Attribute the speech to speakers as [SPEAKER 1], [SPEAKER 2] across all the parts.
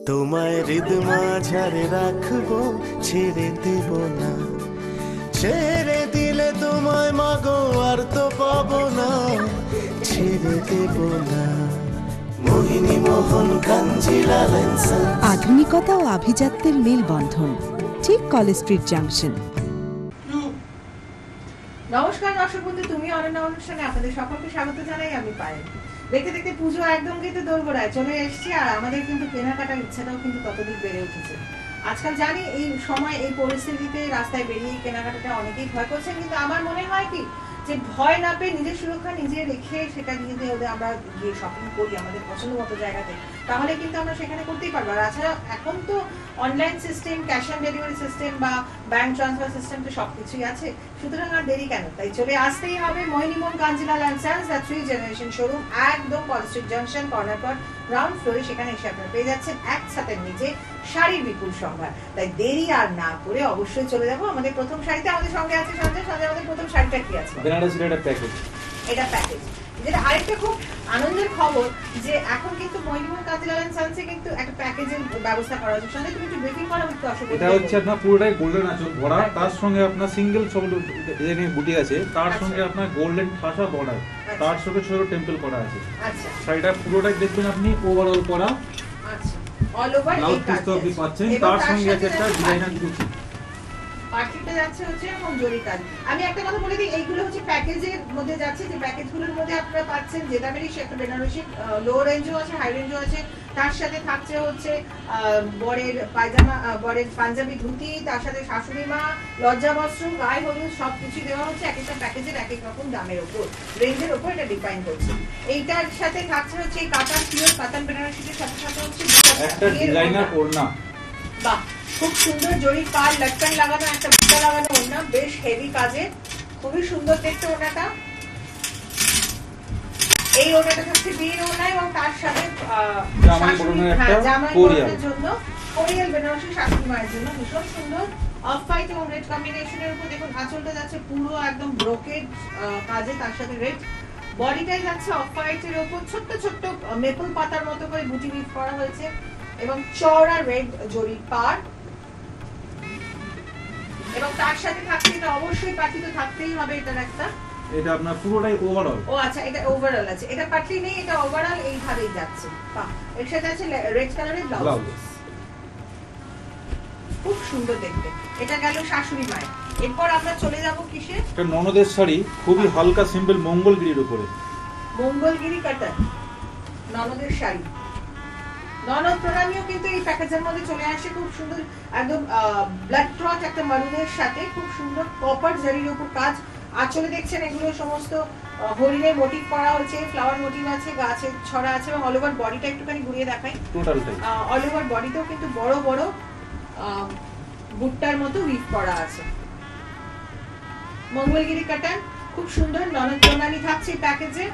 [SPEAKER 1] তোমায় হৃদ মাঝারে রাখবো, ছেড়ে দেব না। ছেড়ে দিলে তোমায় মাগো আর তো পাবো না, ছেড়ে দেব না। মোহিনী মোহন কাঞ্জিলা লেন্সন।
[SPEAKER 2] আধুনিকতা ও আভিজাত্যের মেলবন্ধন, ঠিক কলেজ স্ট্রিট জাংশন।
[SPEAKER 3] নমস্কার দর্শক বন্ধু, তুমি অনন্য অনুষ্ঠানে আপনাদের সকলকে স্বাগত জানাই। আমি পায়েল। দেখতে দেখতে পুজো একদম কিন্তু দোরগোড়ায় চলে এসেছি, আর আমাদের কিন্তু কেনাকাটার ইচ্ছাটাও কিন্তু ততদিন বেড়ে উঠেছে। আজকাল জানি এই সময় এই পরিস্থিতিতে রাস্তায় বেরিয়ে কেনাকাটাটা অনেকেই ভয় করছেন, কিন্তু আমার মনে হয় কি যে ভয় না পেয়ে নিজের সুরক্ষা নিজে রেখে সেটা নিয়ে ওদের আমরা গিয়ে শপিং করি আমাদের পছন্দ মতো জায়গাতে, তাহলে কিন্তু আমরা সেখানে করতেই পারবো। আর তাছাড়া এখন তো online system, cash on delivery system বা ব্যাংক ট্রান্সফার সিস্টেম তো সবকিছুই আছে, সুতরাং আর দেরি কেন, তাই চলে আসতেই হবে Mohini Mohan কাঞ্জিলা lands the 3 generation showroom, একদম কলেজ স্ট্রিট জাংশন কর্নার পর গ্রাউন্ড ফ্লোরে। সেখানে এসে আপনারা পেয়ে যাচ্ছেন এক ছাদের নিচে শাড়ির বিপুল সম্ভার। তাই দেরি আর না করে অবশ্যই চলে যাবো আমাদের প্রথম শাড়িতে। আমাদের সঙ্গে আছে সঞ্জয়। সঞ্জয়, আমাদের প্রথম শাড়িটা কি আছে?
[SPEAKER 4] বেনারসির একটা প্যাকেজ।
[SPEAKER 3] এটা প্যাকেজ। যেটা আরেকটা খুব আনন্দের খবর যে এখন কিন্তু মোহিনী মোহন কাঞ্জিলা ল্যান্ডসে কিন্তু একটা প্যাকেজের ব্যবস্থা করা হচ্ছে। সঞ্জয়, তুমি একটু ব্রিফিং করো একটু অসুবিধা।
[SPEAKER 4] এটা হচ্ছে আপনার পুরোটাই গোল্ডেন আঁচল ভরা, তার সঙ্গে আপনার সিঙ্গেল সবুজ বুটি আছে, তার সঙ্গে আপনার গোল্ডেন ঠাসা বর্ডার, তার সঙ্গে ছোট টেম্পল করা আছে।
[SPEAKER 3] আচ্ছা,
[SPEAKER 4] শাড়িটা পুরোটাই দেখবেন আপনি ওভারঅল করা।
[SPEAKER 3] আচ্ছা, অল ওভার এই
[SPEAKER 4] ব্লাউজ পিস
[SPEAKER 3] কাজ
[SPEAKER 4] তো আপনি পাচ্ছেন,
[SPEAKER 3] এবং
[SPEAKER 4] তার সঙ্গে আছে একটা ডিজাইনার কুচি।
[SPEAKER 3] পার্টিতে যাচ্ছে হচ্ছে এবং জরি কাজ। আমি একটা কথা বলে দিই, এইগুলো হচ্ছে প্যাকেজের মধ্যে যাচ্ছে, যে প্যাকেজগুলোর মধ্যে আপনারা পাচ্ছেন জেদামেরি একটা বেনারসি, লো রেঞ্জও আছে, হাই রেঞ্জও আছে। তার সাথে থাকছে হচ্ছে বরের পায়জামা, বরের পাঞ্জাবি ধুতি, তার সাথে শাশুড়ি মা, লজ্জা বস্ত্র, গায়ে হলুদ সবকিছু দেওয়া হচ্ছে এক একটা প্যাকেজের এক এক রকম দামের উপর, রেঞ্জের উপর এটা ডিপেন্ড করছে। এইটার সাথে থাকছে হচ্ছে এই কাতান, পিওর কাতান বেনারসির সাথে সাথে হচ্ছে
[SPEAKER 4] একটা ডিজাইনার ওড়না।
[SPEAKER 3] বাহ, খুব সুন্দর জরি পার লটকন লাগানো, একটা বুটা লাগানো ওড়না, বেশ হেভি কাজে, খুবই সুন্দর দেখতে ওড়নাটা। এই ওড়নাটা থাকছে বিয়ের ওড়না এবং তার সাথে
[SPEAKER 4] জামাই বরণের একটা কোরিয়াল
[SPEAKER 3] জন্য কোরিয়াল বেনারসি শাশুড়ি মায়ের জন্য ভীষণ সুন্দর। অফ হোয়াইট এবং রেড কম্বিনেশনের উপর দেখুন আঁচলটা যাচ্ছে পুরো একদম ব্রোকেড কাজে, তার সাথে রেড। বডিটাই যাচ্ছে অফ হোয়াইটের উপর ছোট্ট ছোট্ট মেপল পাতার মতো করে বুটি উইভ করা হয়েছে এবং চওড়া রেড জরি পার, এবং তার সাথে থাকছে এটা অবশ্যই পাটি তো থাকতেই হবে এটার একটা।
[SPEAKER 4] এটা আপনার পুরোটাই ওভারঅল।
[SPEAKER 3] ও আচ্ছা, এটা ওভারঅল আছে, এটা পাটলি নেই, এটা ওভারঅল এইভাবেই যাচ্ছে। বাহ, এর সাথে আছে রেড কালারের ব্লাউজ, খুব সুন্দর দেখতে। এটা গেল শাশুড়ি মায়ের। এরপর আমরা চলে যাব কিসে?
[SPEAKER 4] এটা ননদের শাড়ি, খুবই হালকা সিম্পল মঙ্গলগিরির উপরে।
[SPEAKER 3] মঙ্গলগিরি কাটার ননদের শাড়ি। ননদ প্রণামীও কিন্তু এই প্যাকেজের মধ্যে চলে আসে, খুব সুন্দর একদম ব্লাড ক্লথ একটা মারুনের সাথে খুব সুন্দর কপার জারির উপর কাজ। আঁচলে দেখছেন এগুলো সমস্ত হরিণের মোটিভ করা হচ্ছে, ফ্লাওয়ার মোটিভ আছে, গাছের ছড়া আছে, এবং অল ওভার বডিটা একটুখানি ঘুরিয়ে দেখাই।
[SPEAKER 4] টোটালটাই
[SPEAKER 3] অল ওভার বডিতেও কিন্তু বড় বড় বুট্টার মতো উইভ করা আছে। মঙ্গলগিরি কাটান খুব সুন্দর ননদ প্রণামী থাকছে এই প্যাকেজে।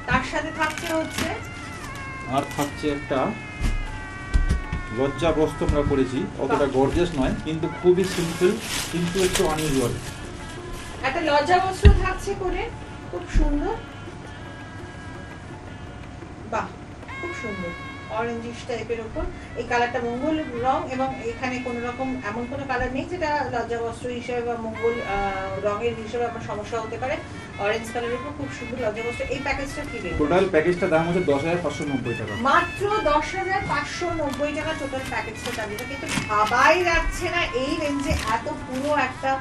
[SPEAKER 3] তার সাথে থাকছে হচ্ছে
[SPEAKER 4] আর থাকছে একটা লজ্জা বস্ত্র আমরা করেছি, অতটা গর্জিয়াস নয় কিন্তু খুবই সিম্পল, কিন্তু একটু আনইউজুয়াল।
[SPEAKER 3] একটা লজ্জা বস্ত্র থাকছে করে, খুব সুন্দর। বাহ, খুব সুন্দর অরেঞ্জিশ টাইপের উপর এই কালারটা মঙ্গল রং, এবং এখানে কোনো রকম এমন কোনো কালার নেই যেটা লজ্জা বস্ত্র হিসেবে বা মঙ্গল রঙের হিসেবে আপনার সমস্যা হতে পারে। অরেঞ্জ কালারের উপর খুব সুন্দর লজ্জা বস্ত্র। এই প্যাকেজটা কি রেঞ্জ?
[SPEAKER 4] টোটাল প্যাকেজটা দাম হচ্ছে 10,590 টাকা,
[SPEAKER 3] মাত্র 10,590 টাকা টোটাল প্যাকেজটা দাম। এটা কিন্তু ভাবাই যাচ্ছে না এই রেঞ্জে এত পুরো একটা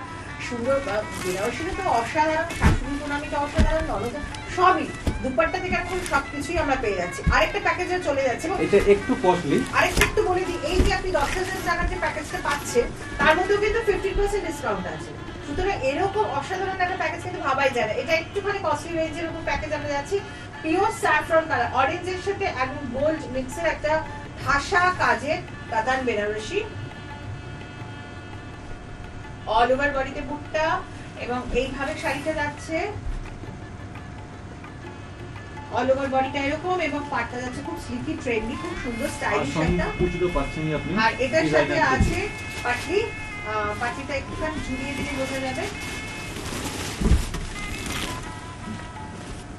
[SPEAKER 3] সুন্দর বেনারসিটা তো অসাধারণ, শাশুড়ি প্রণামীটা অসাধারণ, ননদ সবই, দুপাট্টা থেকে এখন সবকিছুই আমরা পেয়ে যাচ্ছি। আরেকটা প্যাকেজে চলে যাচ্ছে,
[SPEAKER 4] এটা একটু কস্টলি।
[SPEAKER 3] আরেকটা একটু বলে দিই, এই যে আপনি 10,000 টাকার যে প্যাকেজটা পাচ্ছেন তার মধ্যেও কিন্তু 50% ডিসকাউন্ট আছে, সুতরাং এরকম অসাধারণ একটা প্যাকেজ কিন্তু ভাবাই যায় না। এটা একটুখানি কস্টলি রেঞ্জের উপর প্যাকেজ আমরা যাচ্ছি। পিওর স্যাফরন কালার, অরেঞ্জের সাথে একদম গোল্ড মিক্সের একটা ঠাসা কাজের কাতান বেনারসি, অল ওভার বডিতে বুটটা, এবং এইভাবে শাড়িটা যাচ্ছে অল ওভার বডিটা এরকম, এবং পাটটা যাচ্ছে খুব স্লিকি ট্রেন্ডি, খুব সুন্দর স্টাইলিশ একটা।
[SPEAKER 4] কুচিও পাচ্ছেনই আপনি।
[SPEAKER 3] আর এটার সাথে আছে পাটলি, পাটলিটা একটুখানি ঝুলিয়ে দিলে বোঝা যাবে।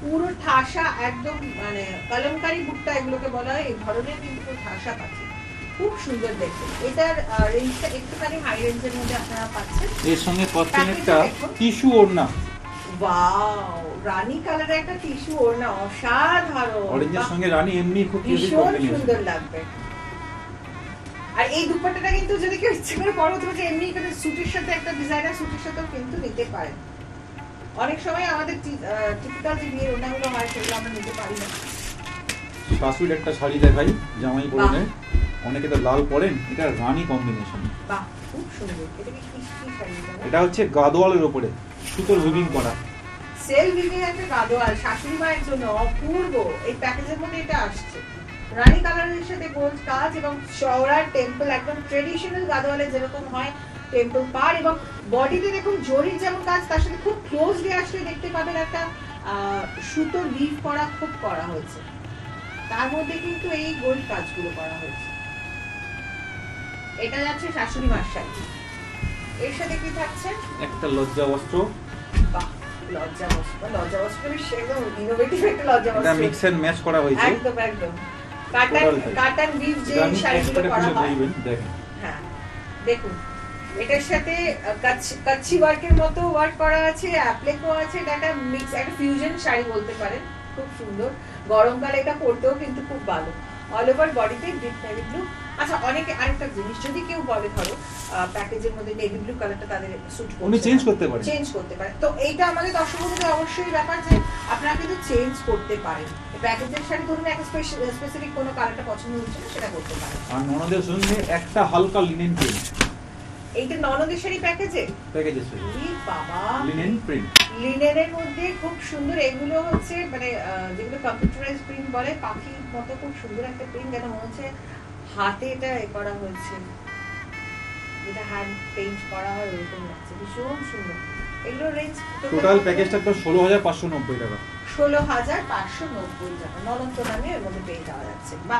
[SPEAKER 3] পুরো ঠাসা একদম, মানে কলমকারী বুটটা এগুলোকে বলা হয়, এই ধরনের কিন্তু ঠাসা পাটলি, খুব সুন্দর দেখতে। এটার রেঞ্জটা একটুখানি হাই রেঞ্জের মধ্যে আপনারা পাচ্ছেন।
[SPEAKER 4] এর সঙ্গে পাচ্ছেন
[SPEAKER 3] Package
[SPEAKER 4] একটা
[SPEAKER 3] দেখুন।
[SPEAKER 4] টিস্যু ওড়না,
[SPEAKER 3] ওয়াও, রানী কালারের একটা টিস্যু ওড়না, অসাধারণ।
[SPEAKER 4] অরেঞ্জের
[SPEAKER 3] বাহ,
[SPEAKER 4] সঙ্গে রানী এমনি খুব ইউনিক
[SPEAKER 3] ভীষণ
[SPEAKER 4] কম্বিনেশন।
[SPEAKER 3] সুন্দর লাগবে। আর এই দুপাট্টাটা কিন্তু যদি কেউ ইচ্ছে করে পরো, তুমি এমনি করে স্যুটের সাথে, একটা ডিজাইনার স্যুটের সাথেও কিন্তু নিতে পারেন। অনেক সময় আমাদের টিপিক্যাল যে বিয়ের ওড়নাগুলো হয় সেগুলো আমরা নিতে পারি না।
[SPEAKER 4] শাশুড়ির একটা শাড়ি দেখাই, জামাই পরনে, অনেকে তো লাল পরেন, এটা রানী কম্বিনেশন।
[SPEAKER 3] বাহ, খুব সুন্দর। এটা কি কি শাড়ি?
[SPEAKER 4] এটা হচ্ছে গাদোয়ালের উপরে সুতোর উইভিং করা।
[SPEAKER 3] সেলফ উইভিং একটা গাদোয়াল শাশুড়ি মায়ের জন্য অপূর্ব। এই প্যাকেজের মধ্যে এটা আসছে রানী কালারের সাথে গোল্ড কাজ এবং চওড়ার টেম্পল, একদম ট্রেডিশনাল গাদোয়ালে যেরকম হয় টেম্পল পার, এবং বডিতে দেখুন জরির যেমন কাজ, তার সাথে খুব ক্লোজলি আসলে দেখতে পাবেন একটা সুতোর লিভ করা খুব করা হয়েছে, তার মধ্যে কিন্তু এই গোল্ড কাজগুলো করা হয়েছে। এটা যাচ্ছে শাশুড়ি মার শাড়ি। এর সাথে কি থাকছে?
[SPEAKER 4] একটা লজ্জা বস্ত্র,
[SPEAKER 3] বাহ, লজ্জা বস্ত্র। লজ্জা বস্ত্র বেশ একদম ইনোভেটিভ একটা লজ্জা
[SPEAKER 4] এটা
[SPEAKER 3] বস্ত্র।
[SPEAKER 4] মিক্স এন্ড ম্যাচ করা হয়েছে।
[SPEAKER 3] একদম একদম কাটান
[SPEAKER 4] Total type।
[SPEAKER 3] কাটান উইভ যে
[SPEAKER 4] এটা আমি
[SPEAKER 3] শাড়িগুলো
[SPEAKER 4] expert
[SPEAKER 3] করা
[SPEAKER 4] খুলে
[SPEAKER 3] হয়।
[SPEAKER 4] দেখবেন, দেখেন।
[SPEAKER 3] হ্যাঁ, দেখুন এটার সাথে কাচ্চি ওয়ার্কের মতো ওয়ার্ক করা আছে, অ্যাপ্লেকো আছে। এটা একটা মিক্স, একটা ফিউশন শাড়ি বলতে পারেন, খুব সুন্দর। গরমকালে এটা পরতেও কিন্তু খুব ভালো। অল ওভার বডিতে ডিপ নেভি ব্লু। আচ্ছা, অনেকে আরেকটা জিনিস, যদি কেউ বলে ধরো প্যাকেজের মধ্যে নেভি ব্লু কালারটা তাদের স্যুট করছে,
[SPEAKER 4] উনি চেঞ্জ করতে পারেন।
[SPEAKER 3] চেঞ্জ করতে পারে। তো এইটা আমাদের দর্শকদের অবশ্যই ব্যাপার যে আপনারা কিন্তু চেঞ্জ করতে পারেন। প্যাকেজের শাড়ি ধরুন একটা স্পেসিফিক কোনো কালারটা পছন্দ হচ্ছে না, সেটা করতে পারেন।
[SPEAKER 4] আর ননদের সঙ্গে একটা হালকা লিনেন প্রিন্ট,
[SPEAKER 3] এইটা ননদের শাড়ি প্যাকেজে।
[SPEAKER 4] প্যাকেজের সঙ্গে
[SPEAKER 3] ই বাবা,
[SPEAKER 4] লিনেন প্রিন্ট।
[SPEAKER 3] লিনেনের মধ্যে খুব সুন্দর। এগুলো হচ্ছে মানে যেগুলো কম্পিউটারাইজ প্রিন্ট বলে, পাখির মতো খুব সুন্দর একটা প্রিন্ট, যেন মনে হচ্ছে হাতে এটা করা হয়েছে, যেটা হ্যান্ড পেইন্ট করা হয় ওরকম লাগছে, ভীষণ সুন্দর। এগুলো রেঞ্জ
[SPEAKER 4] টোটাল প্যাকেজটা তো 16,590 টাকা।
[SPEAKER 3] 16,590 টাকা ননন্ত নামে এর মধ্যে পেয়ে যাওয়া যাচ্ছে। বা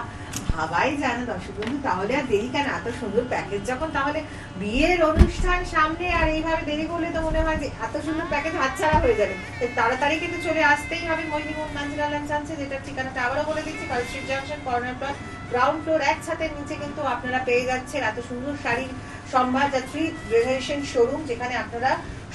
[SPEAKER 3] ভাবাই যায় না দর্শক বন্ধু, তাহলে আর দেরি কেন? এত সুন্দর প্যাকেজ যখন, তাহলে বিয়ের অনুষ্ঠান সামনে আর এইভাবে দেরি করলে তো মনে হয় যে এত সুন্দর প্যাকেজ হাতছাড়া হয়ে যাবে। তাড়াতাড়ি কিন্তু চলে আসতেই হবে মহিনীমোহন নানজিলা লাঞ্চান্সে, যেটার ঠিকানাটা আবারও বলে দিচ্ছি, college street junction, corner plot, ground floor, এক ছাদের নিচে কিন্তু আপনারা পেয়ে যাচ্ছেন এত সুন্দর শাড়ির সম্ভার, যা থ্রি জেনারেশন শোরুম, যেখানে আপনারা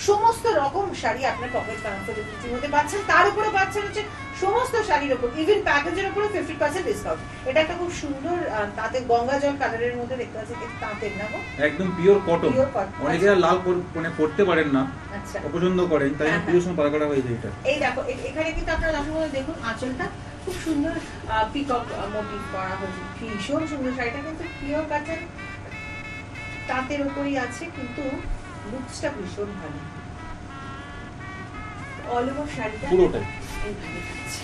[SPEAKER 3] সমস্ত রকম শাড়ি আপনার পকেট কমফোর্টেবলিটির মধ্যে পাচ্ছেন। তার উপরে পাচ্ছেন হচ্ছে সমস্ত শাড়ির উপর, ইভেন প্যাকেজের উপরে 50% ডিসকাউন্ট। এটা একটা খুব সুন্দর তাতে গঙ্গা জল কালারের মধ্যে দেখতে পাচ্ছেন, এটা তাঁতের না গো,
[SPEAKER 4] একদম পিওর কটন।
[SPEAKER 3] Pure cotton।
[SPEAKER 4] অনেকেরা লাল মানে পড়তে পারেন না,
[SPEAKER 3] আচ্ছা।
[SPEAKER 4] অপছন্দ করেন, তাই
[SPEAKER 3] হ্যাঁ,
[SPEAKER 4] পুরো সময় পাতা করা হয়েছে এটা।
[SPEAKER 3] এই দেখো এখানে কিন্তু আপনারা দর্শক দেখুন, আঁচলটা খুব সুন্দর পিকক মোটিভ করা হয়েছে, ভীষণ সুন্দর। শাড়িটা কিন্তু পিওর কটন তাঁতের উপরই আছে, কিন্তু লুকসটা ভীষণ ভালো। অল ওভার শাড়িটা
[SPEAKER 4] পুরোটাই
[SPEAKER 3] এইভাবে থাকছে।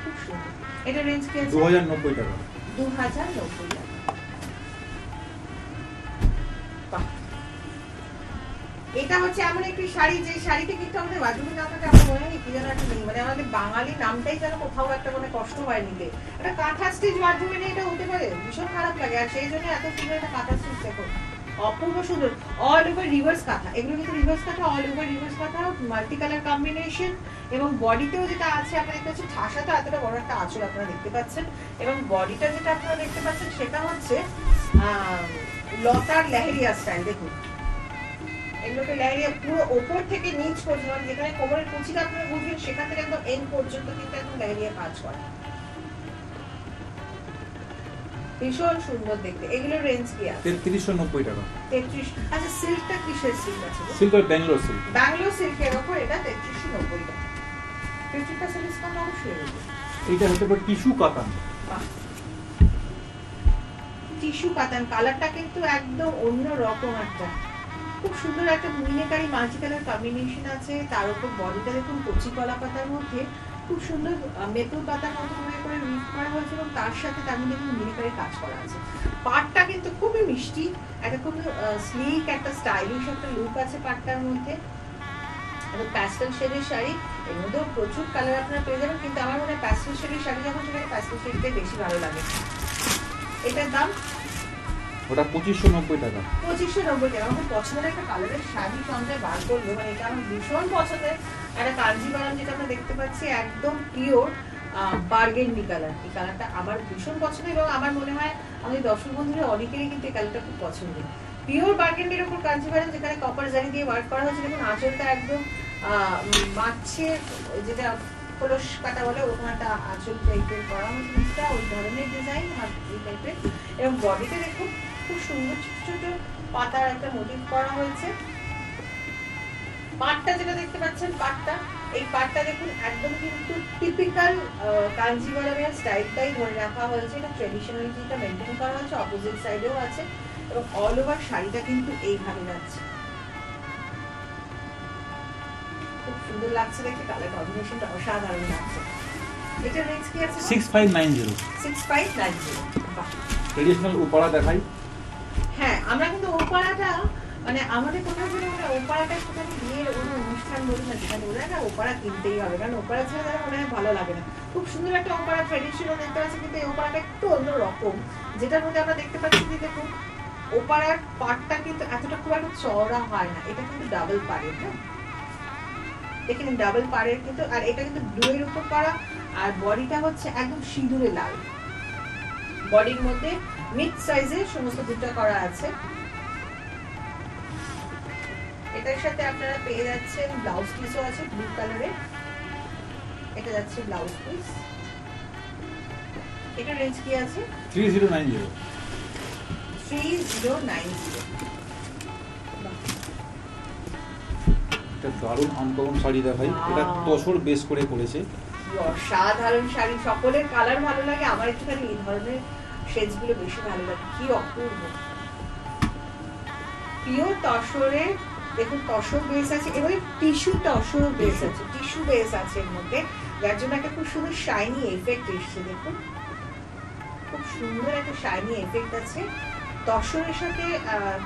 [SPEAKER 3] খুব সুন্দর। এটা রেঞ্জ কি আছে?
[SPEAKER 4] 2090 টাকা।
[SPEAKER 3] 2090 টাকা। বাহ। এটা হচ্ছে এমন একটি শাড়ি, যে শাড়িতে কিন্তু আমাদের ওয়াজুবি না থাকে, আমার মনে হয় কি যেন একটা নেই, মানে আমাদের বাঙালি নামটাই যেন কোথাও একটা মানে কষ্ট হয় নিতে। একটা কাঁথা স্টিচ ওয়াজুবি নেই, এটা হতে পারে? ভীষণ খারাপ লাগে। আর সেই জন্য এত সুন্দর একটা কাঁথা স্টিচ দেখো, অপূর্ব সুন্দর। অল ওভার রিভার্স কাঁথা, এগুলো কিন্তু রিভার্স কাঁথা, অল ওভার রিভার্স কাঁথা, মাল্টি কালার কম্বিনেশন, এবং বডিতেও যেটা আছে আপনারা দেখতে পাচ্ছেন, ঠাসাটা এতটা বড় একটা আঁচল আপনারা দেখতে পাচ্ছেন, এবং বডিটা যেটা আপনারা দেখতে পাচ্ছেন সেটা হচ্ছে লতার লেহেরিয়া স্টাইল। দেখুন এগুলোকে লেহেরিয়া পুরো ওপর থেকে নিচ পর্যন্ত, মানে যেখানে কোমরের কুচিটা আপনারা বুঝবেন সেখান থেকে একদম এন্ড পর্যন্ত কিন্তু একদম লেহেরিয়া কাজ করে, ভীষণ সুন্দর দেখতে। এগুলোর রেঞ্জ কি আছে?
[SPEAKER 4] 3390 টাকা।
[SPEAKER 3] 33। আচ্ছা, সিল্কটা কিসের সিল্ক আছে?
[SPEAKER 4] সিল্ক আর ব্যাঙ্গালোর সিল্ক।
[SPEAKER 3] ব্যাঙ্গালোর সিল্কের উপর এটা 3390 টাকা। 50% ডিসকাউন্ট অবশ্যই রয়েছে।
[SPEAKER 4] এইটা হতে পারে টিস্যু কাতান।
[SPEAKER 3] টিস্যু কাতান, কালারটা কিন্তু একদম অন্য রকম একটা, খুব সুন্দর একটা মিনেকারি মাল্টি কালার কম্বিনেশন আছে। তার উপর বডিটা দেখুন কচি কলা পাতার মধ্যে খুব সুন্দর মেতুর পাতার মতো করে উইভ করা হয়েছে, এবং তার সাথে তার মধ্যে কিন্তু মিনেকারি কাজ করা আছে। পাটটা কিন্তু খুবই মিষ্টি, একটা খুব স্লিক একটা স্টাইলিশ একটা লুক আছে পাটটার মধ্যে। প্যাস্টেল শেডের শাড়ি, এর মধ্যেও প্রচুর কালার আপনারা পেয়ে যাবেন, কিন্তু আমার মনে হয় প্যাস্টেল শেডের শাড়ি যখন সেখানে প্যাস্টেল শেডটাই বেশি ভালো লাগে। এটার দাম
[SPEAKER 4] ওটা 2590 টাকা।
[SPEAKER 3] 2590 টাকা। আমার পছন্দের একটা কালারের শাড়ি সন্ধ্যায় বার করলো, মানে এটা আমার ভীষণ পছন্দের একটা কাঞ্জিভারাম, যেটা আমরা দেখতে পাচ্ছি একদম পিওর বার্গেন্ডি কালার। এই কালারটা আমার ভীষণ পছন্দ এবং আমার মনে হয় আমাদের দর্শক বন্ধুরা অনেকেরই কিন্তু এই কালারটা খুব পছন্দের। পিওর বার্গেন্ডির উপর কাঞ্জিভারাম, যেখানে কপার জারি দিয়ে ওয়ার্ক করা হয়েছে। দেখুন আঁচলটা একদম মাছের যেটা খোলস কাটা বলে ওরকম একটা আঁচল টাইপের করা হয়েছে, ওই ধরনের ডিজাইন আর এই টাইপের। এবং বডিতে দেখুন খুব সুন্দর ছোট ছোট পাতার একটা মোটিভ করা হয়েছে। পাটটা যেটা দেখতে পাচ্ছেন, পাটটা এই পাটটা দেখুন একদম কিন্তু টিপিক্যাল কাঞ্জিভারামের স্টাইলটাই ধরে রাখা হয়েছে। এটা ট্রেডিশনালিটিটা মেনটেন করা হয়েছে, অপোজিট সাইডেও আছে এবং অল ওভার শাড়িটা কিন্তু এইভাবে যাচ্ছে। খুব সুন্দর লাগছে দেখতে, কালার কম্বিনেশনটা অসাধারণ লাগছে। এটা রেঞ্জ কি আছে?
[SPEAKER 4] 6590।
[SPEAKER 3] 6590। বাহ,
[SPEAKER 4] ট্রেডিশনাল উপরা দেখাই।
[SPEAKER 3] হ্যাঁ আমরা কিন্তু ওপারাটা মানে আমাদের কোথাও যেন মানে ওপারাটা একটুখানি বিয়ের কোনো অনুষ্ঠান বলি না, যেখানে ওরা একটা ওপারা কিনতেই হবে, কারণ ওপারা ছাড়া তারা মনে হয় ভালো লাগে না। খুব সুন্দর একটা ওপারা ট্রেডিশনাল দেখতে পাচ্ছি, কিন্তু এই ওপারাটা একটু অন্যরকম। যেটার মধ্যে আমরা দেখতে পাচ্ছি যে দেখুন ওপারার পাটটা কিন্তু এতটা খুব একটা চওড়া হয় না, এটা কিন্তু ডাবল পাড়ের। হ্যাঁ দেখেন ডাবল পাড়ের কিন্তু, আর এটা কিন্তু ব্লু এর উপর করা, আর বডিটা হচ্ছে একদম সিঁদুরে লাল। বডির মধ্যে মিড সাইজের সমস্ত দুটো করা আছে। এটার সাথে আপনারা পেয়ে যাচ্ছেন ব্লাউজ পিসও আছে ব্লু কালারের। এটা যাচ্ছে ব্লাউজ পিস। এটা রেঞ্জ কি আছে?
[SPEAKER 4] 3090।
[SPEAKER 3] 3090।
[SPEAKER 4] এটা দারুণ আনকমন শাড়ি দেখাই। এটা তসর বেস করে করেছে।
[SPEAKER 3] অসাধারণ শাড়ি, সকলের কালার ভালো লাগে, আমার একটুখানি এই ধরনের শেডস গুলো বেশি ভালো লাগে। কি অপূর্ব পিওর তসরে। দেখুন তসর বেস আছে এবং টিস্যু তসর বেস আছে, টিস্যু বেস আছে এর মধ্যে, যার জন্য একটা খুব সুন্দর শাইনি এফেক্ট এসছে। দেখুন খুব সুন্দর একটা শাইনি এফেক্ট আছে তসরের সাথে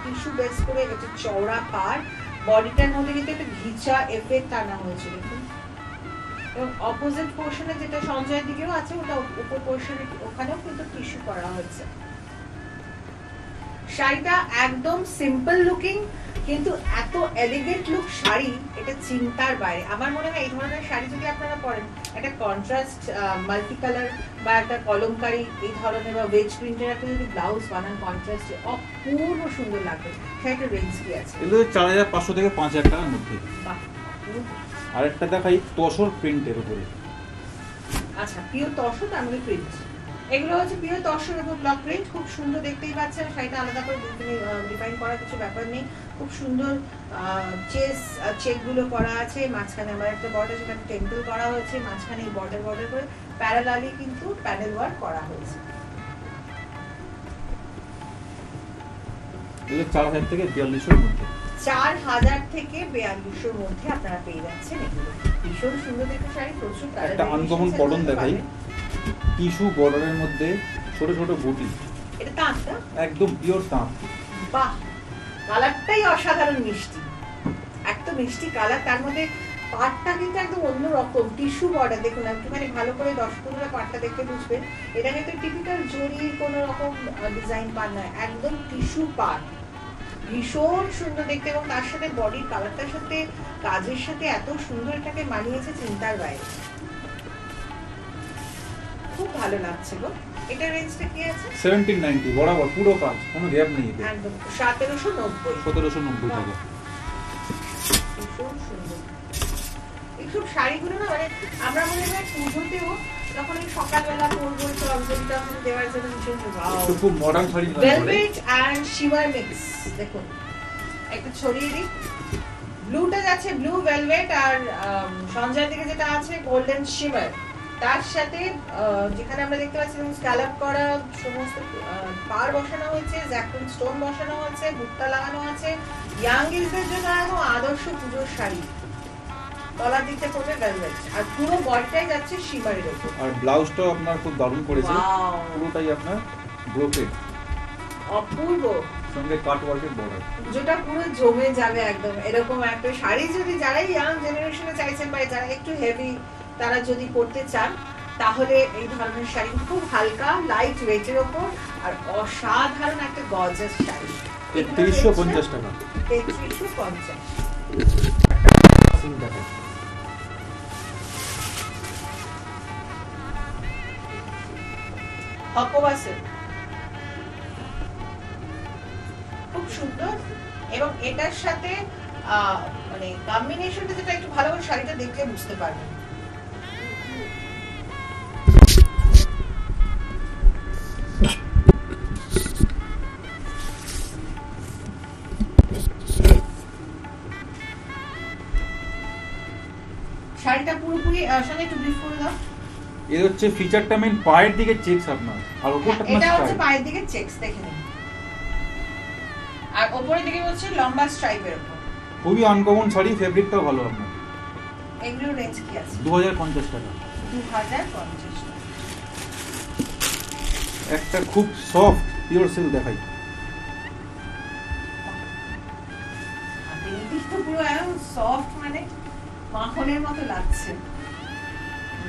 [SPEAKER 3] টিস্যু বেস করে। একটা চওড়া পাড়, বডিটার মধ্যে কিন্তু একটা ঘিচা এফেক্ট আনা হয়েছে দেখুন। এবং অপোজিট পোর্শনে যেটা সঞ্জয়ের দিকেও আছে, ওটা উপর পোর্শনে ওখানেও কিন্তু টিস্যু করা হয়েছে। শাড়িটা একদম সিম্পল লুকিং কিন্তু এত এলিগেন্ট লুক শাড়ি, এটা চিন্তার বাইরে। আমার মনে হয় এই ধরনের শাড়ি যদি আপনারা পরেন, একটা কন্ট্রাস্ট মাল্টি কালার বা একটা কলমকারি এই ধরনের বা ওয়েজ প্রিন্টের একটা যদি ব্লাউজ বানান কন্ট্রাস্টে, অপূর্ব সুন্দর লাগবে। শাড়িটার রেঞ্জ কি আছে?
[SPEAKER 4] এগুলো 4500 থেকে 5000 টাকার মধ্যে।
[SPEAKER 3] বাহ,
[SPEAKER 4] আরেকটা দেখাই তসর প্রিন্টের উপরে।
[SPEAKER 3] আচ্ছা পিওর তসর, তার মধ্যে প্রিন্ট। এগুলো হচ্ছে পিওর তসর এবং ব্লক প্রিন্ট। খুব সুন্দর দেখতেই পাচ্ছেন, শাড়িটা আলাদা করে ডিফাইন করার কিছু ব্যাপার নেই। খুব সুন্দর চেক গুলো করা আছে। মাঝখানে আমার একটা বর্ডার, যেখানে টেম্পল করা হয়েছে, মাঝখানে বর্ডার বর্ডার করে প্যারালালি কিন্তু প্যানেল ওয়ার্ক করা হয়েছে।
[SPEAKER 4] এগুলো 4000 থেকে 4200 এর মধ্যে।
[SPEAKER 3] 4000 থেকে 4200 মধ্যে আপনারা পেয়ে যাচ্ছেন এগুলো। ভীষণ সুন্দর দেখতে শাড়ি, প্রচুর কালার।
[SPEAKER 4] একটা আনকমন কটন দেখাই, টিস্যু বর্ডারের মধ্যে ছোট ছোট বুটি।
[SPEAKER 3] এটা তাঁতটা
[SPEAKER 4] একদম পিওর তাঁত।
[SPEAKER 3] বাহ, কালারটাই অসাধারণ মিষ্টি, একদম মিষ্টি কালার। তার মধ্যে পাটটা কিন্তু একদম অন্যরকম, টিস্যু বর্ডার। দেখুন একটুখানি ভালো করে দর্শকরা পাটটা দেখতে বুঝবেন, এটা কিন্তু টিপিক্যাল জরির কোনো রকম ডিজাইন পান নয়, একদম টিস্যু পাট। ভীষণ সুন্দর দেখতে এবং তার সাথে বডির কালারটার সাথে কাজের সাথে এত সুন্দর এটাকে মানিয়েছে, চিন্তার বাইরে। খুব ভালো লাগছে গো। এটা রেঞ্জটা কি আছে?
[SPEAKER 4] 1790 বরাবর পুরো কাজ, কোনো গ্যাপ নেই এতে।
[SPEAKER 3] একদম 1790।
[SPEAKER 4] 1790 টাকা।
[SPEAKER 3] ভীষণ সুন্দর এইসব শাড়িগুলো না, মানে আমরা মনে হয় পুজোতেও যখন এই সকালবেলা পরবো একটু অঞ্জলিটা দেওয়ার জন্য ভীষণ ভালো।
[SPEAKER 4] একটু খুব মডার্ন শাড়ি নয়।
[SPEAKER 3] Velvet and shimmer mix. দেখুন একটু ছড়িয়ে দিই, ব্লুটা যাচ্ছে ব্লু ভেলভেট, আর সঞ্জয়ের দিকে যেটা আছে গোল্ডেন শিমার। তার সাথে যেখানে আমরা দেখতে পাচ্ছি স্ক্যালপ করা সমস্ত পার বসানো হয়েছে, জ্যাকফ্রুট স্টোন বসানো হয়েছে, বুট্টা লাগানো আছে। ইয়াং গিলসদের জন্য একদম আদর্শ পুজোর শাড়ি। তলার দিকটা পড়বে ভেলভেট, আর পুরো বডিটাই যাচ্ছে শিমারের উপর।
[SPEAKER 4] আর ব্লাউজটাও আপনার খুব দারুণ করেছে,
[SPEAKER 3] Wow!
[SPEAKER 4] পুরোটাই আপনার ব্রোকেড,
[SPEAKER 3] অপূর্ব।
[SPEAKER 4] সঙ্গে কাট ওয়ার্কের বর্ডার।
[SPEAKER 3] যেটা পুরো জমে যাবে একদম। এরকম একটা শাড়ি যদি যারাই ইয়াং জেনারেশনে চাইছেন বা যারা একটু হেভি তারা যদি পরতে চান, তাহলে এই ধরনের শাড়ি খুব হালকা লাইট ওয়েটের ওপর আর অসাধারণ একটা গর্জাস শাড়ি।
[SPEAKER 4] 3350 টাকা।
[SPEAKER 3] 3350। হকোবা সিল্ক, খুব সুন্দর। এবং এটার সাথে মানে কম্বিনেশনটা যেটা একটু ভালো করে শাড়িটা দেখলে বুঝতে পারবেন। শাড়িটা পুরোপুরি সঙ্গে একটু ব্রিফ করে দাও।
[SPEAKER 4] এর হচ্ছে ফিচারটা মেইন পায়ের দিকে চেকস আপনার, আর উপরটা আপনার
[SPEAKER 3] এটা হচ্ছে
[SPEAKER 4] স্ট্রাইপ।
[SPEAKER 3] পায়ের দিকে চেকস দেখে নিন, আর উপরের দিকে হচ্ছে লম্বা স্ট্রাইপের উপর।
[SPEAKER 4] খুবই আনকমন শাড়ি, ফেব্রিকটাও ভালো আপনার।
[SPEAKER 3] এগুলো রেঞ্জ কি আছে?
[SPEAKER 4] 2050 টাকা।
[SPEAKER 3] 2050 টাকা।
[SPEAKER 4] একটা খুব সফট পিওর সিল্ক দেখাই।
[SPEAKER 3] হাতের তো পুরো একদম সফট, মানে মাখনের মতো লাগছে।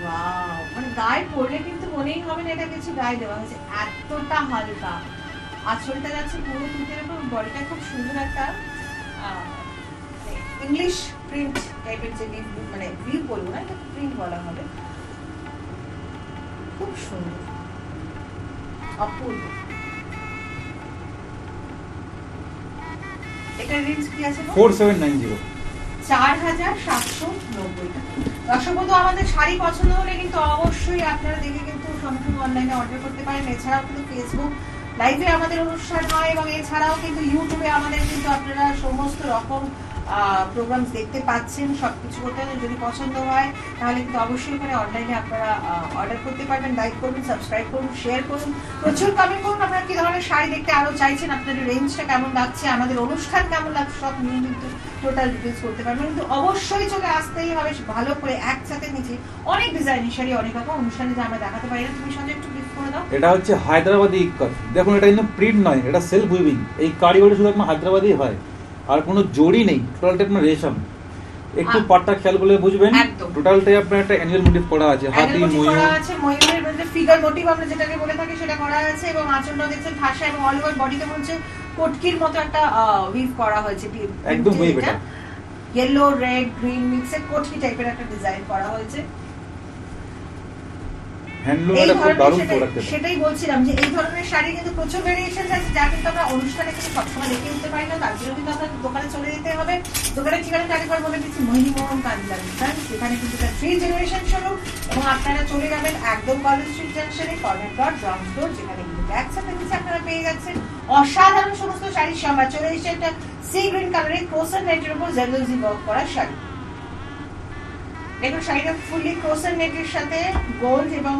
[SPEAKER 3] ওয়াও, মানে গায়ে পরলে কিন্তু মনেই হবে না এটা কিছু গায়ে দেওয়া হয়েছে, এতটা হালকা। আঁচলটা যাচ্ছে পুরো তুতের উপর, বডিটা খুব সুন্দর একটা ইংলিশ প্রিন্ট টাইপের, যে মানে ভিউ বলবো না, এটা প্রিন্ট বলা হবে। খুব সুন্দর, অপূর্ব। এটা রেঞ্জ কি আছে?
[SPEAKER 4] 4790।
[SPEAKER 3] 4790 টাকা। দর্শক বন্ধু, আমাদের শাড়ি পছন্দ হলে কিন্তু অবশ্যই আপনারা দেখে কিন্তু সম্পূর্ণ অনলাইনে অর্ডার করতে পারেন। এছাড়াও কিন্তু ফেসবুক লাইভে আমাদের অনুষ্ঠান হয়, এবং এছাড়াও কিন্তু ইউটিউবে আমাদের কিন্তু আপনারা সমস্ত রকম প্রোগ্রামস দেখতে পাচ্ছেন। সবকিছু করতে হলে যদি পছন্দ হয় তাহলে কিন্তু অবশ্যই ওখানে অনলাইনে আপনারা অর্ডার করতে পারবেন। লাইক করুন, সাবস্ক্রাইব করুন, শেয়ার করুন, প্রচুর কমেন্ট করুন আপনারা কি ধরনের শাড়ি দেখতে আরো চাইছেন, আপনাদের রেঞ্জটা কেমন লাগছে, আমাদের অনুষ্ঠান কেমন লাগছে, সব নিয়ে কিন্তু টোটাল ডিটেলস করতে পারবেন। কিন্তু অবশ্যই চলে আসতেই হবে ভালো করে একসাথে নিচে অনেক ডিজাইনের শাড়ি, অনেক রকম অনুষ্ঠানে যা আমরা দেখাতে পারি না। তুমি সঙ্গে একটু ব্রিফ করে দাও।
[SPEAKER 4] এটা হচ্ছে হায়দ্রাবাদি ইক্কাত। দেখুন এটা কিন্তু প্রিন্ট নয়, এটা সেলফ উইভিং। এই কারিগরি শুধু আপনার হায়দ্রাবাদি হয়, আর কোনো জড়ি নেই, টোটালটা আপনার রেশম। একটু পাটটা খেয়াল করলে বুঝবেন,
[SPEAKER 3] একদম।
[SPEAKER 4] টোটালটাই আপনার একটা অ্যানিমাল মোটিভ করা আছে, হাতি, ময়ূর।
[SPEAKER 3] করা আছে, ময়ূরের মধ্যে ফিগার মোটিভ আমরা যেটাকে বলে থাকি সেটা করা আছে, এবং আঁচলটাও দেখছেন ঠাসা, এবং অল ওভার বডিতে হচ্ছে কোটকির মতো একটা উইভ করা হয়েছে।
[SPEAKER 4] একদম ওয়েভ এটা।
[SPEAKER 3] ইয়েলো রেড গ্রিন মিক্সে কোটকি টাইপের একটা ডিজাইন করা হয়েছে।
[SPEAKER 4] হ্যান্ডলুম
[SPEAKER 3] এই
[SPEAKER 4] এটা খুব
[SPEAKER 3] ধরনের
[SPEAKER 4] দারুণ প্রোডাক্ট।
[SPEAKER 3] সেটাই বলছিলাম যে এই ধরনের শাড়ি কিন্তু প্রচুর ভেরিয়েশন আছে, যা কিন্তু আমরা অনুষ্ঠানে কিন্তু সবসময় দেখে উঠতে পারি না। তার জন্য কিন্তু আপনাদের দোকানে চলে যেতে হবে। দোকানের ঠিকানাটা আরেকবার বলে দিচ্ছি, মোহিনীমোহন কাঞ্জিলাল দোকান। সেখানে কিন্তু এটা 3 জেনারেশন শোরুম, এবং আপনারা চলে যাবেন একদম কলেজ স্ট্রিট জাংশনে কর্নার ডট গ্রাউন্ড ফ্লোর, যেখানে কিন্তু একসাথে নিচে আপনারা পেয়ে যাচ্ছেন অসাধারণ সমস্ত শাড়ি। আমরা চলে এসেছে একটা সি গ্রিন কালারের ক্রোসার নেটের উপর জারদোজি ওয়ার্ক করা শাড়ি। দেখুন শাড়িটা ফুললি ক্রোসার নেটের সাথে গোল্ড এবং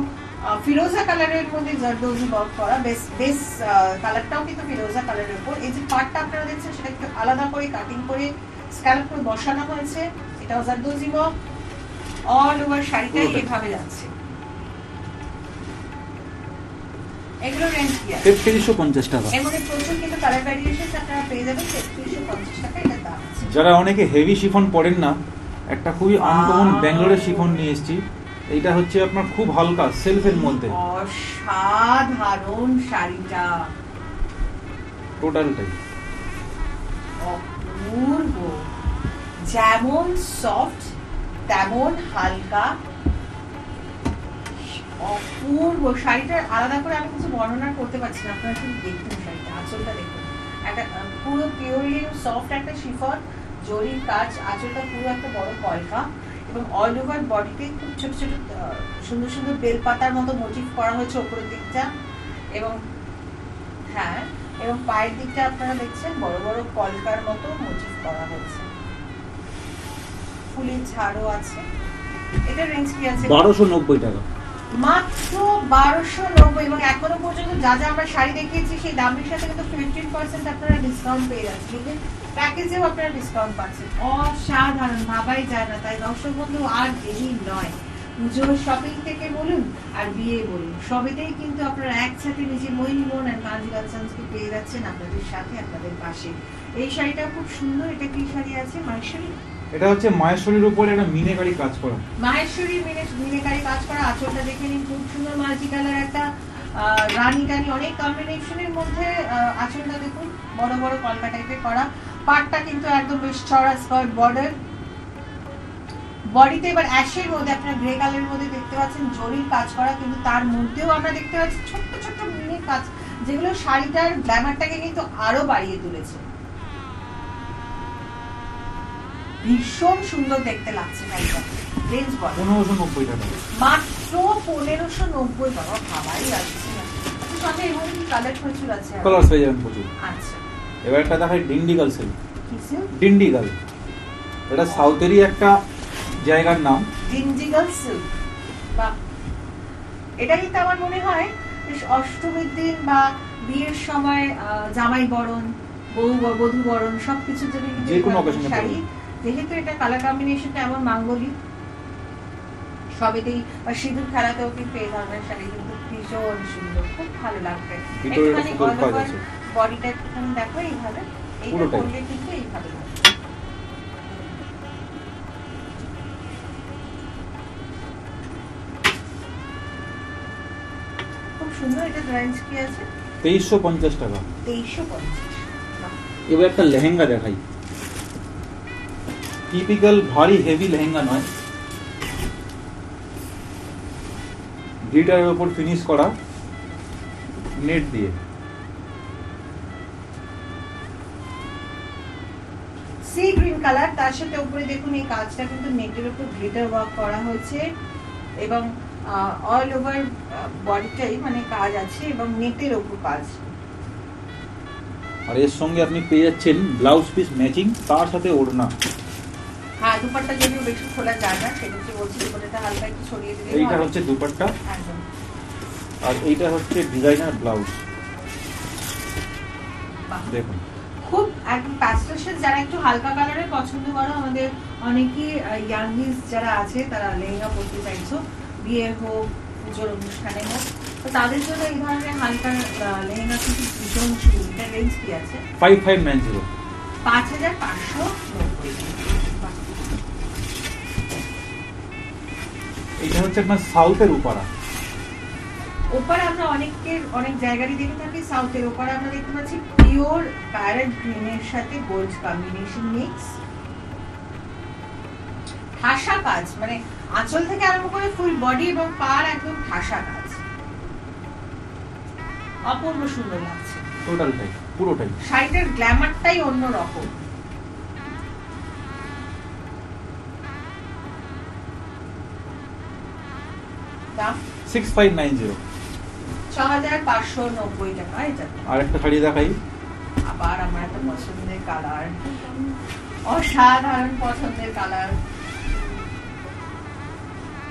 [SPEAKER 3] ফিরোজা কালারের মধ্যে জারদোজি ওয়ার্ক করা। বেস কালারটাও কিন্তু ফিরোজা কালারের উপর। এই যে পাটটা আপনারা দেখছেন সেটা একটু আলাদা করে কাটিং করে স্ক্যালপ করে বসানো হয়েছে। এটাও জারদোজি ওয়ার্ক, অল ওভার শাড়িটা এভাবে যাচ্ছে। এগুলো রেঞ্জ কি আছে?
[SPEAKER 4] 3350 টাকা।
[SPEAKER 3] এর মধ্যে প্রচুর কিন্তু কালার ভ্যারিয়েশন আপনারা পেয়ে যাবেন। 3350 টাকা এটার দাম আছে।
[SPEAKER 4] যারা অনেকে হেভি শিফন পরেন না, একটা খুবই আনকমন ব্যাঙ্গালোরের শিফন নিয়ে এসেছি। এইটা হচ্ছে আপনার খুব হালকা সেলফের মধ্যে,
[SPEAKER 3] অসাধারণ শাড়িটা,
[SPEAKER 4] টোটালটাই
[SPEAKER 3] অপূর্ব। যেমন সফট তেমন হালকা, অপূর্ব। শাড়িটার আলাদা করে আমি কিছু বর্ণনা করতে পারছি না, আপনারা শুধু দেখুন শাড়িটা। আঁচলটা দেখুন, একটা পুরো পিওরলি সফট একটা শিফন, জরির কাজ। আঁচলটা পুরো একটা বড় কলকা, এবং অল ওভার বডিতে খুব ছোট ছোট সুন্দর সুন্দর বেলপাতার মতো মোটিভ করা হয়েছে উপরের দিকটা, এবং হ্যাঁ, এবং পায়ের দিকটা আপনারা দেখছেন বড় বড় কলকার মতো মোটিভ করা হয়েছে। ফুলের ঝাড়ও আছে। এটা রেঞ্জ কি আছে?
[SPEAKER 4] 1290 টাকা।
[SPEAKER 3] মাত্র 1290। এবং এখনো পর্যন্ত যা যা আমরা শাড়ি দেখিয়েছি সেই দামের সাথে কিন্তু 15% আপনারা ডিসকাউন্ট পেয়ে যাচ্ছেন। প্যাকেজেও আপনারা ডিসকাউন্ট পাচ্ছেন। অসাধারণ, ভাবাই যায় না। তাই দর্শক বন্ধু, আর দেরি নয়। পুজোর শপিং থেকে বলুন আর বিয়ে বলুন, সবেতেই কিন্তু আপনারা একসাথে নিজে মোহিনীমোহন আর কাঞ্জিলাল সান্সকে পেয়ে যাচ্ছেন আপনাদের সাথে, আপনাদের পাশে। এই শাড়িটা খুব সুন্দর। এটা কি শাড়ি আছে? মাহেশ্বরী।
[SPEAKER 4] এটা হচ্ছে মাহেশ্বরীর উপরে একটা মিনেকারি কাজ করা।
[SPEAKER 3] মাহেশ্বরী মিনেকারি কাজ করা। আঁচলটা দেখে নিন, খুব সুন্দর মাল্টি কালার একটা রানী টানি অনেক কম্বিনেশনের মধ্যে আঁচলটা দেখুন, বড় বড় কলকা টাইপের করা। পাটটা কিন্তু একদম বেশ চড়া স্কার্ট বর্ডার, বডিতে এবার অ্যাশের মধ্যে আপনার গ্রে কালারের মধ্যে দেখতে পাচ্ছেন জরির কাজ করা, কিন্তু তার মধ্যেও আমরা দেখতে পাচ্ছি ছোট্ট ছোট্ট মিনি কাজ, যেগুলো শাড়িটার গ্ল্যামারটাকে কিন্তু আরো বাড়িয়ে তুলেছে। ভীষণ সুন্দর দেখতে লাগছে শাড়িটা। রেঞ্জ বল
[SPEAKER 4] 1590 টাকা।
[SPEAKER 3] মাত্র 1590 টাকা, ভাবাই যাচ্ছে না। তো সাথে এভাবে কি কালার প্রচুর আছে?
[SPEAKER 4] কালার পেয়ে যাবেন প্রচুর।
[SPEAKER 3] আচ্ছা,
[SPEAKER 4] এবার একটা দেখাই ডিন্ডিগাল সিল্ক।
[SPEAKER 3] কি সিল্ক?
[SPEAKER 4] ডিন্ডিগাল, এটা সাউথেরই একটা জায়গার নাম।
[SPEAKER 3] ডিন্ডিগাল সিল্ক, বাহ। এটা কিন্তু আমার মনে হয় বেশ অষ্টমীর দিন বা বিয়ের সময় জামাই বরণ, বধূ বরণ সবকিছুর জন্য কিন্তু
[SPEAKER 4] যে কোনো
[SPEAKER 3] এটা
[SPEAKER 4] occasion এ
[SPEAKER 3] শাড়ি, যেহেতু এটা কালার কম্বিনেশনটা এমন মাঙ্গলিক, সবেতেই বা সিঁদুর খেলাতেও কিন্তু এই ধরনের শাড়ি কিন্তু ভীষণ সুন্দর, খুব ভালো লাগবে।
[SPEAKER 4] ভিতরে একটা
[SPEAKER 3] একটুখানি
[SPEAKER 4] ফুল কাজ আছে।
[SPEAKER 3] বডিটা একটুখানি দেখো এইভাবে, এইটা
[SPEAKER 4] পুরোটাই।
[SPEAKER 3] করলে কিন্তু এইভাবে লাগবে। খুব সুন্দর। এটা রেঞ্জ কি আছে?
[SPEAKER 4] 2350 টাকা।
[SPEAKER 3] 2350। বাহ।
[SPEAKER 4] এবার একটা লেহেঙ্গা দেখাই। টিপিক্যাল ভারী হেভি লেহেঙ্গা নয়, গ্লিটারের উপর ফিনিশ করা নেট দিয়ে।
[SPEAKER 3] সি গ্রিন কালার, তার সাথে উপরে দেখুন এই কাজটা কিন্তু নেটের উপর গ্লিটার ওয়ার্ক করা হয়েছে এবং অল ওভার বডিটাই মানে কাজ আছে এবং নেটের উপর কাজ।
[SPEAKER 4] আর এর সঙ্গে আপনি পেয়ে যাচ্ছেন ব্লাউজ পিস ম্যাচিং, তার সাথে ওড়না।
[SPEAKER 3] হ্যাঁ, দুপাট্টা যদিও বেশি খোলা যায় না, সেক্ষেত্রে বলছি উপরেটা হালকা একটু ছড়িয়ে দিলে
[SPEAKER 4] এইটা হচ্ছে দুপাট্টা,
[SPEAKER 3] একদম।
[SPEAKER 4] আর এইটা হচ্ছে ডিজাইনার ব্লাউজ।
[SPEAKER 3] বাহ।
[SPEAKER 4] দেখুন
[SPEAKER 3] খুব একদম প্যাস্টেল শেড, যারা একটু হালকা কালারের পছন্দ করো, আমাদের অনেকেই ইয়াংলিস যারা আছে তারা লেহেঙ্গা পরতে চাইছো, বিয়ে হোক পুজোর অনুষ্ঠানে হোক, তো তাদের জন্য এই ধরনের হালকা লেহেঙ্গা কিন্তু ভীষণ সুন্দর। এটা রেঞ্জ কি আছে?
[SPEAKER 4] 5590।
[SPEAKER 3] 5590। বাহ।
[SPEAKER 4] এইটা হচ্ছে আপনার সাউথের উপারা।
[SPEAKER 3] ওপারে আমরা অনেক জায়গারই দেখে থাকি, সাউথের ওপারে আমরা দেখতে পাচ্ছি পিওর প্যারেট গ্রিনের সাথে গোল্ড কম্বিনেশন মিক্স, ঠাসা কাজ, মানে আঁচল থেকে আরম্ভ করে ফুল বডি এবং পার একদম ঠাসা কাজ, অপূর্ব সুন্দর লাগছে।
[SPEAKER 4] টোটালটাই, পুরোটাই।
[SPEAKER 3] শাড়িটার গ্ল্যামারটাই অন্যরকম। দাম
[SPEAKER 4] 6590।
[SPEAKER 3] 6590 টাকা। এটা
[SPEAKER 4] আর একটা শাড়ি দেখাই।
[SPEAKER 3] আবার আমার একটা পছন্দের কালার, অসাধারণ পছন্দের কালার,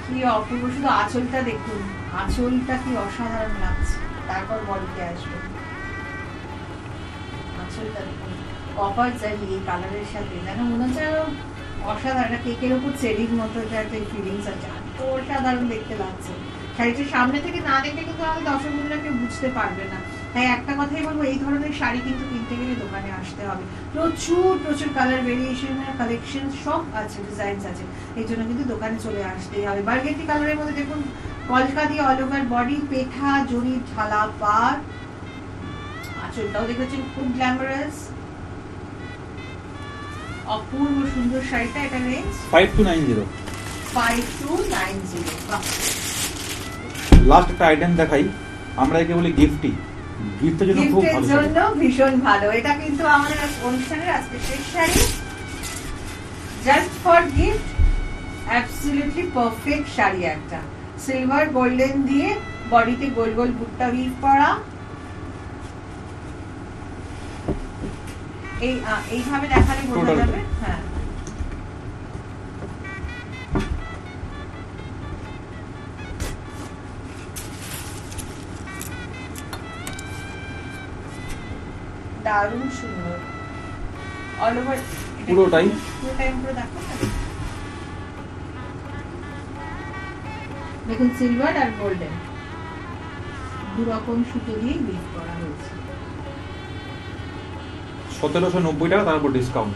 [SPEAKER 3] কি অপূর্ব। শুধু আঁচলটা দেখুন, আঁচলটা কি অসাধারণ লাগছে, তারপর বডিতে আসবে। আঁচলটা দেখুন, কপার জারি এই কালারের সাথে যেন মনে হচ্ছে অসাধারণ, কেকের উপর চেরির মতো যে একটা ফিলিংস আছে, এত অসাধারণ দেখতে লাগছে। শাড়িটা সামনে থেকে না দেখলে কিন্তু আমাদের দর্শক বন্ধুরা কেউ বুঝতে পারবে না। তাই একটা কথাই বলবো, এই ধরনের শাড়ি কিন্তু কিনতে গেলে দোকানে আসতে হবে। প্রচুর প্রচুর কালার ভেরিয়েশন, কালেকশন সব আছে, ডিজাইনস আছে, এই জন্য কিন্তু দোকানে চলে আসতেই হবে। বার্গেন্ডি কালারের মধ্যে দেখুন কলকা দিয়ে অল ওভার বডি, পেঠা জরি ঢালা পার, আঁচলটাও দেখেছেন খুব গ্ল্যামারাস, অপূর্ব সুন্দর শাড়িটা। এটা রেঞ্জ
[SPEAKER 4] 5290।
[SPEAKER 3] 5290। বাহ।
[SPEAKER 4] লাস্ট একটা আইটেম দেখাই, আমরা একে বলি গিফটি। গিফটের জন্য খুব
[SPEAKER 3] গিফটের
[SPEAKER 4] ভালো শাড়ি।
[SPEAKER 3] জন্য ভীষণ ভালো। এটা কিন্তু আমাদের অনুষ্ঠানের আজকে শেষ sari, just for gift, absolutely perfect sari একটা। সিলভার গোল্ডেন দিয়ে বডিতে গোল গোল বুট্টা উইভ করা, এইভাবে দেখালে বোঝা
[SPEAKER 4] Total
[SPEAKER 3] যাবে। হ্যাঁ, দারুণ সুন্দর অল ওভার
[SPEAKER 4] পুরোটাই
[SPEAKER 3] পুরো দেখো না। দেখুন সিলভার আর গোল্ডেন দু রকম সুতো দিয়ে উইভ করা হয়েছে।
[SPEAKER 4] 1790 টাকা, তারপর ডিসকাউন্ট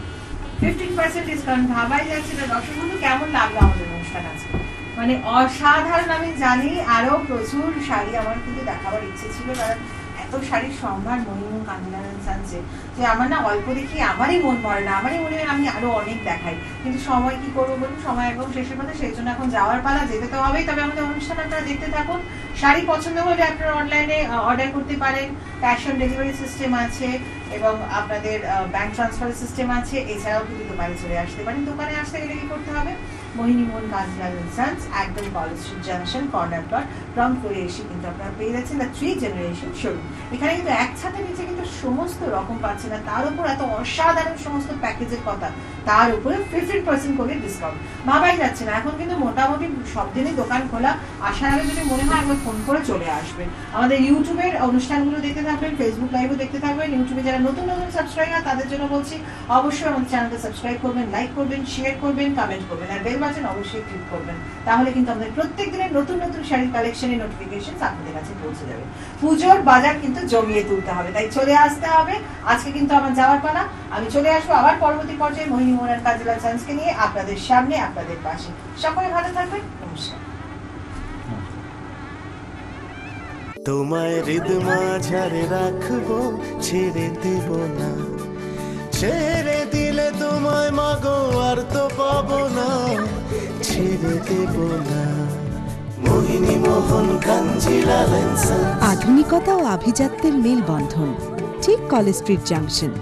[SPEAKER 3] 15% ডিসকাউন্ট। ভাবাই যাচ্ছে না দর্শক বন্ধু কেমন লাগলো আমাদের অনুষ্ঠান আজকে, মানে অসাধারণ। আমি জানি আরো প্রচুর শাড়ি আমার কিন্তু দেখাবার ইচ্ছে ছিল, কারণ এত শাড়ির সম্ভার মহিমুন কাঞ্জিলাল সানসে যে আমার না অল্প দেখি আমারই মন ভরে না, আমারই মনে হয় আমি আরো অনেক দেখাই, কিন্তু সময় কি করবো বলুন, সময় একদম শেষের পথে, সেই জন্য এখন যাওয়ার পালা, যেতে তো হবেই। তবে আমাদের অনুষ্ঠান আপনারা দেখতে থাকুন। শাড়ি পছন্দ হলে আপনারা অনলাইনে অর্ডার করতে পারেন, ক্যাশ অন ডেলিভারি সিস্টেম আছে এবং আপনাদের ব্যাংক ট্রান্সফার সিস্টেম আছে। এছাড়াও কিন্তু দোকানে চলে আসতে পারেন। দোকানে আসতে গেলে কি করতে হবে, মোহিনীমোহন কাঞ্জিলাল সানস, একদম college street junction, corner plot, রংপুরে এসে কিন্তু আপনারা পেয়ে যাচ্ছেন দ্য 3 জেনারেশন শোরুম। এখানে কিন্তু এক ছাদের নিচে কিন্তু সমস্ত রকম পাচ্ছেন, না তার উপর এত অসাধারণ সমস্ত প্যাকেজের কথা, তার উপরে 15% করে ডিসকাউন্ট। ভাবাই যাচ্ছে না, এখন কিন্তু মোটামুটি সব দিনই দোকান খোলা। আসার আগে যদি মনে হয় একবার ফোন করে চলে আসবেন। আমাদের ইউটিউবের অনুষ্ঠানগুলো দেখতে থাকবেন, ফেসবুক লাইভও দেখতে থাকবেন। ইউটিউবে যারা নতুন নতুন সাবস্ক্রাইবার তাদের জন্য বলছি, অবশ্যই আমাদের চ্যানেলকে সাবস্ক্রাইব করবেন, লাইক করবেন, শেয়ার করবেন, কমেন্ট করবেন, আর বেল বাটন অবশ্যই ক্লিক করবেন। তাহলে কিন্তু আমাদের প্রত্যেক দিনের নতুন নতুন শাড়ির কালেকশনের নোটিফিকেশন আপনাদের কাছে পৌঁছে যাবে। পুজোর বাজার কিন্তু জমিয়ে তুলতে হবে, তাই চলে আসতে হবে। আজকে কিন্তু আমার যাওয়ার পালা, আমি চলে আসবো আবার পরবর্তী পর্যায়ে মোহিনীমোহন কাঞ্জিলাল সানসকে নিয়ে আপনাদের সামনে, আপনাদের পাশে। সকলে ভালো থাকবেন, নমস্কার।
[SPEAKER 1] তোমায় হৃদ মাঝারে রাখবো, ছেড়ে দেব না, ছেড়ে দিলে তোমায় মাগো আর তো পাবো না, ছেড়ে দেব না। মোহিনীমোহন কাঞ্জিলাল সানস।
[SPEAKER 2] আধুনিকতা ও আভিজাত্যের মেলবন্ধন, ঠিক কলেজ স্ট্রিট জাংশন।